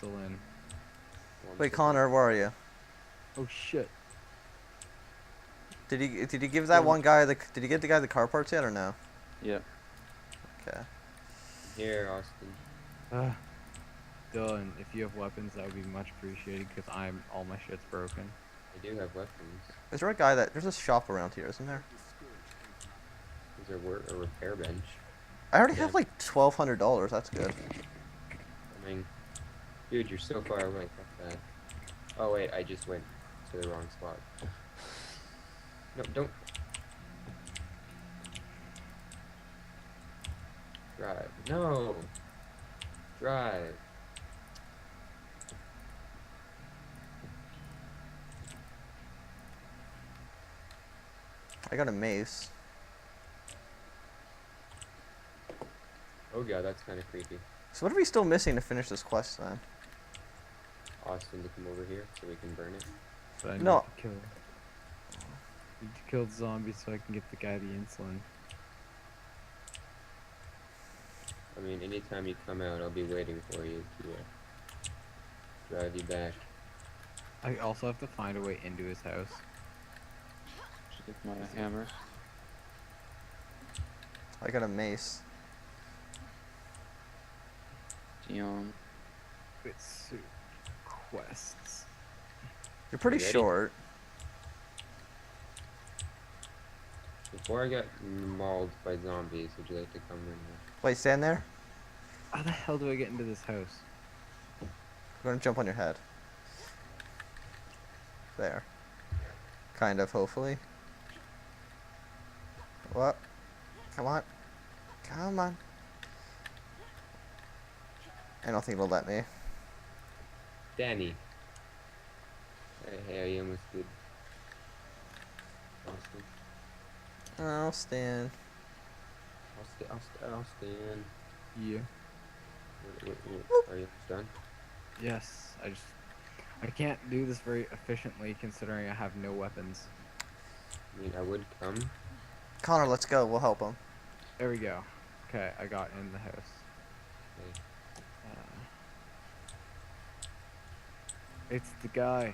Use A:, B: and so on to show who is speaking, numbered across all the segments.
A: insulin.
B: Wait, Connor, where are you?
A: Oh shit.
B: Did he give that one guy did he get the guy the car parts yet or no?
C: Yep.
B: Okay.
D: Here, Austin.
A: Dylan, if you have weapons, that would be much appreciated because all my shit's broken.
D: I do have weapons.
B: Is there a guy there's a shop around here, isn't there?
D: Is there a repair bench?
B: I already have like $1,200. That's good.
D: I mean, dude, you're so far away. Fuck that. Oh wait, I just went to the wrong spot. No, don't. Drive. No. Drive.
B: I got a mace.
D: Oh god, that's kind of creepy.
B: So what are we still missing to finish this quest then?
D: Austin to come over here so we can burn it.
A: But I need
B: No.
A: to kill the zombies so I can get the guy the insulin.
D: I mean, anytime you come out, I'll be waiting for you to drive you back.
A: I also have to find a way into his house.
C: Should get my hammer.
B: I got a mace.
C: Dion.
A: It's quests.
B: You're pretty
D: You ready?
B: short.
D: Before I get mauled by zombies, would you like to come in here?
B: Wait, stand there.
A: How the hell do I get into this house?
B: I'm gonna jump on your head. There. Kind of, hopefully. What? Come on. Come on. I don't think it'll let me.
D: Danny. Hey, I almost did. Austin.
B: I'll stand.
D: I'll stand.
A: Yeah.
D: Wait, are you done?
A: Yes. I can't do this very efficiently considering I have no weapons.
D: I mean, I would come.
B: Connor, let's go. We'll help him.
A: There we go. Okay, I got in the house.
D: Okay.
A: It's the guy.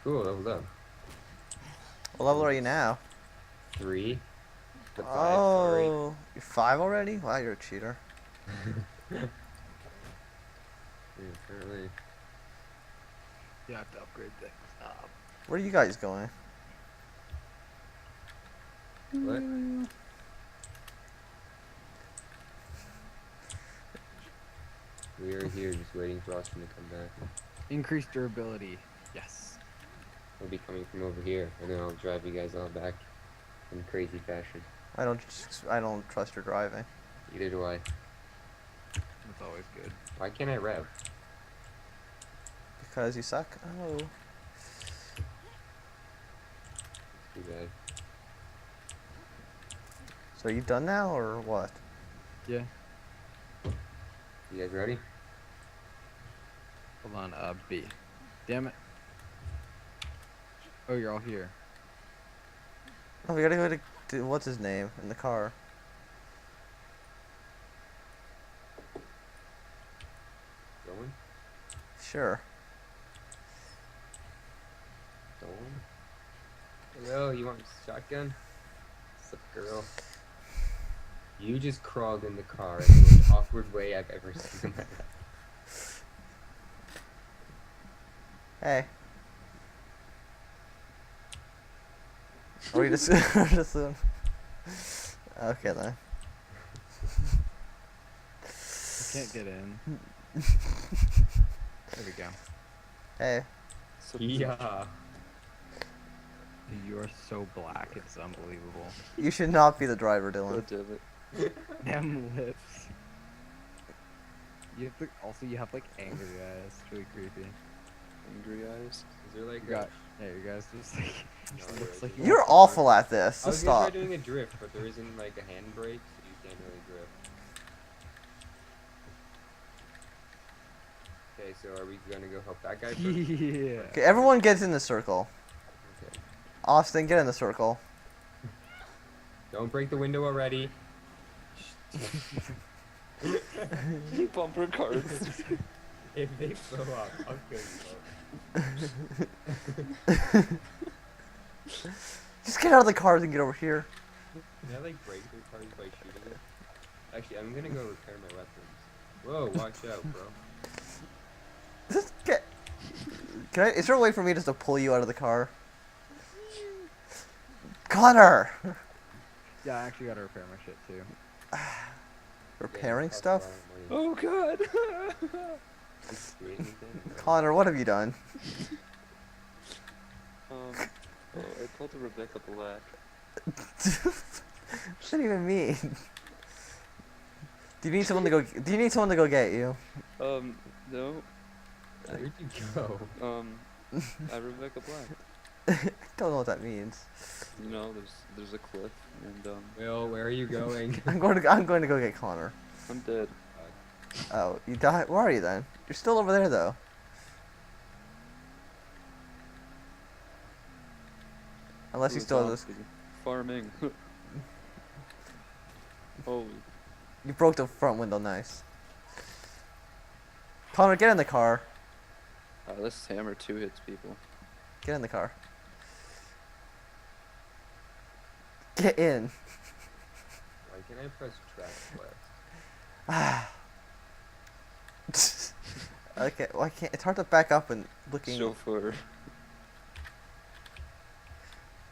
D: Cool, leveled up.
B: What level are you now?
D: 3. The 5, sorry.
B: Oh, you're 5 already? Wow, you're a cheater.
D: Yeah, apparently.
A: You have to upgrade things.
B: Where are you guys going?
D: What? We are here just waiting for Austin to come back.
A: Increased durability. Yes.
D: We'll be coming from over here, and then I'll drive you guys all back in crazy fashion.
B: I don't trust your driving.
D: Either do I.
A: That's always good.
D: Why can't I rev?
B: Because you suck. Oh.
D: Too bad.
B: So are you done now or what?
A: Yeah.
D: You guys ready?
A: Hold on, B. Damn it. Oh, you're all here.
B: Oh, we gotta go to what's his name in the car.
D: Going?
B: Sure.
D: Going? Hello, you want a shotgun? What's up, girl? You just crawled in the car in the most awkward way I've ever seen in my life.
B: Hey. Are we just just okay then.
A: I can't get in. There we go.
B: Hey.
D: Yeah.
A: You are so black, it's unbelievable.
B: You should not be the driver,
C: God
B: Dylan.
C: damn it.
A: Damn lips. You have like angry eyes. It's really creepy.
C: Angry eyes.
D: Is there like
A: You
D: a...
A: got, yeah, you guys just like,
D: No,
A: just looks
D: we're
A: like
D: okay.
B: You're awful at this.
D: I was
B: Just
D: gonna
B: stop.
D: try doing a drift, but there isn't like a handbrake, so you can't really drift. Okay, so are we gonna go help that guy first?
A: Yeah.
B: Okay, everyone gets in the circle.
D: Okay.
B: Austin, get in the circle.
D: Don't break the window already.
C: Bumper cars.
D: If they blow up, I'll kill you both.
B: Just get out of the cars and get over here.
D: Can I like break their cars by shooting them? Actually, I'm gonna go repair my weapons. Whoa, watch out, bro.
B: Just get. Can I? Is there a way for me just to pull you out of the car? Connor.
A: Yeah, I actually gotta repair my shit too.
B: Repairing
D: Yeah,
B: stuff.
C: Oh god.
B: Connor, what have you done?
C: Oh, I called Rebecca Black.
B: What does that even mean? Do you need someone to go? Do you need someone to go get you?
C: No.
D: Where'd you go?
C: I'm Rebecca Black.
B: I don't know what that means.
C: You know, there's a cliff, and
D: Will, where are you going?
B: I'm going to go get Connor.
C: I'm dead.
B: Oh, you died? Where are you then? You're still over there though. Unless you still have this.
C: Farming. Oh,
B: You broke the front window, nice. Connor, get in the car.
C: this hammer 2 hits people.
B: Get in the car. Get in.
D: Why can't I press track left?
B: Okay, well, I can't. It's hard to back up and looking.
C: Chauffeur.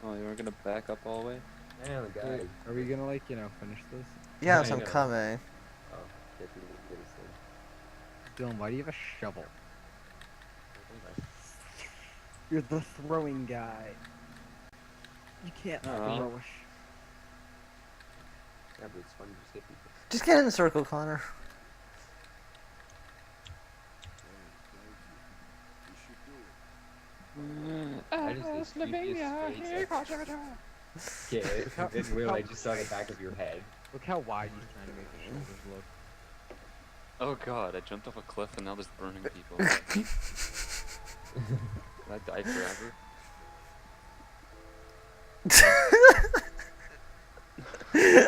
C: Oh, you weren't gonna back up all the way?
D: Man, the guy.
A: Wait, are we gonna like finish this?
B: Yes,
D: I
B: I'm
D: know.
B: coming.
D: Oh, get this thing.
A: Dylan, why do you have a shovel? You're the throwing guy. You can't
C: Uh-huh.
A: throw.
D: Yeah, but it's fun to just hit people.
B: Just get in the circle, Connor.
D: I just the creepiest face. Yeah, it will. I just saw the back of your head.
A: Look how wide he's trying to make the shoulders look.
C: Oh god, I jumped off a cliff and now there's burning people. Will I die forever?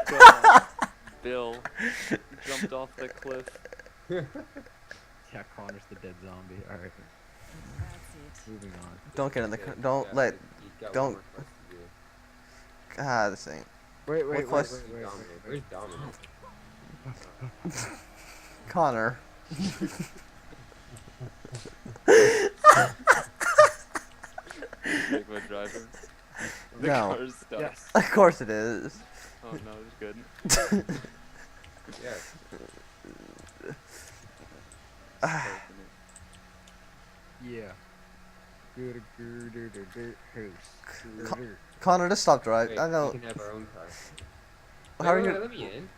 C: God. Bill jumped off the cliff.
A: Yeah, Connor's the dead zombie. Alright. Moving on.
B: Don't get in the car. Don't
D: Yeah,
B: let.
D: he's got
B: don't-
D: one more quest to do.
B: Ah, this ain't.
A: Wait, wait, wait,
B: quest-
A: wait, wait,
D: Dominic.
A: wait,
D: Where's Dominic?
B: Connor.
C: Like my driver. The
B: No.
C: car's stuck.
A: Yes.
B: Of course it is.
C: Oh no, it's good.
D: Yeah.
A: Yeah. Good, good, good, good, good, house.
B: Co- Connor, just stop driving.
D: Wait,
B: I know.
D: we can have our own car.
B: How are
D: Wait,
B: you
D: wait,
B: gonna?
D: let me in.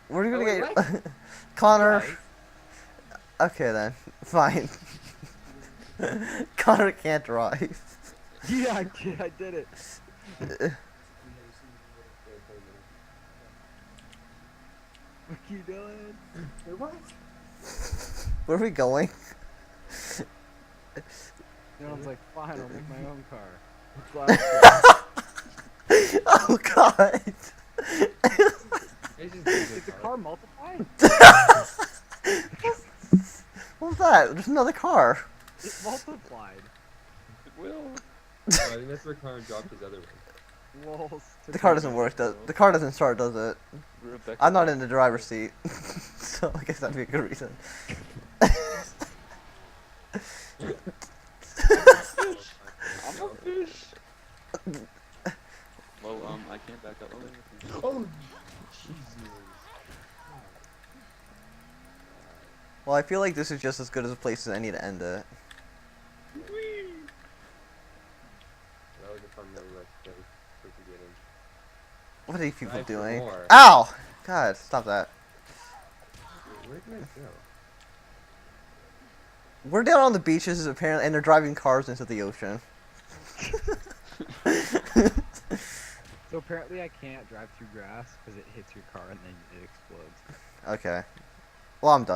B: Where are you gonna
D: Oh, wait,
B: get? Connor.
D: Guys,
B: Okay then. Fine. Connor can't drive.
A: Yeah, I did it. What you doing?
D: Wait, what?
B: Where are we going?
A: Dylan's like, fine, I'll make my own car. Glass
B: Oh God.
D: It's just
A: Did the car multiply?
B: What was that? There's another car.
A: It multiplied.
C: It will.
D: Oh, I think that's where Connor dropped his other one.
A: Lols.
B: The car doesn't work. The car doesn't start, does it?
C: Rebecca
B: I'm not in the driver's seat, so I guess that'd be a good reason.
C: I'm a fish. Well, I can't back up.
D: Oh,
B: Well, I feel like this is just as good as a place as any to end it.
D: that was a fun little let's play. So to get in.
B: What are these people
D: Drive for
B: doing?
D: more.
B: Ow! God, stop that.
D: Wait, where did I go?
B: We're down on the beaches apparently, and they're driving cars into the ocean.
A: So apparently I can't drive through grass because it hits your car and then it explodes.
B: Okay. Well, I'm done.